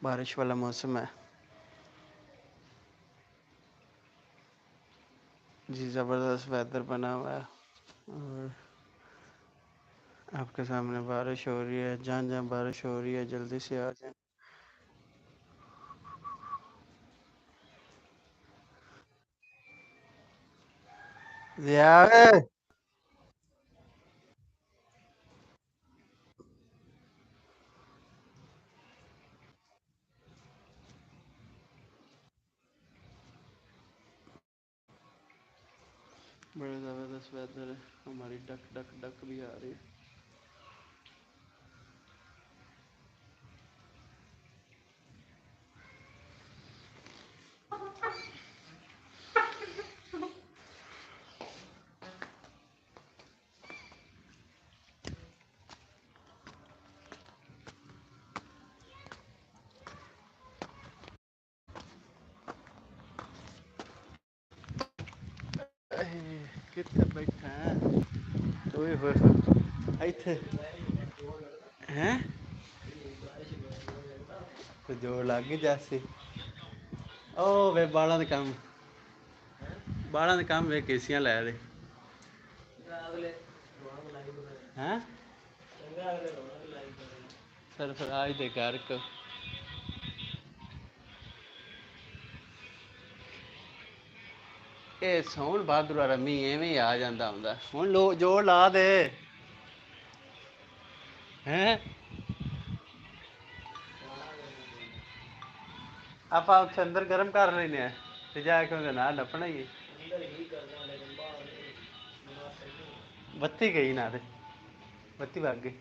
बारिश वाला मौसम है जी, ज़बरदस्त वेदर बना हुआ है और आपके सामने बारिश हो रही है। जहाँ जहाँ बारिश हो रही है जल्दी से आ जाए। जिया बड़ा ज़बरदस्त वेदर है। हमारी डक डक डक भी आ रही है। कितने बैठा है ओए होए होए इत्थे हैं तो जोर लग गई जैसे ओ वे बालों के काम वे केसियां लै रहे हैं सरफराज दे घर ਇਹ ਸੌਣ ਭਾਦਰ ਵਾਲਾ ਮੀਂਹ ਐਵੇਂ ਹੀ ਆ ਜਾਂਦਾ ਹੁੰਦਾ। ਹੁਣ ਲੋ ਜੋਰ ਲਾ ਦੇ ਹੈ। ਆਪਾਂ ਉੱਥੇ ਅੰਦਰ ਗਰਮ ਕਰ ਲੈਨੇ ਆ ਤੇ ਜਾ ਕੇ ਉਹਦੇ ਨਾਲ ਨੱਪਣਾ ਹੀ ਬੱਤੀ ਗਈ ਨਾ ਤੇ ਬੱਤੀ ਵਗ ਗਈ।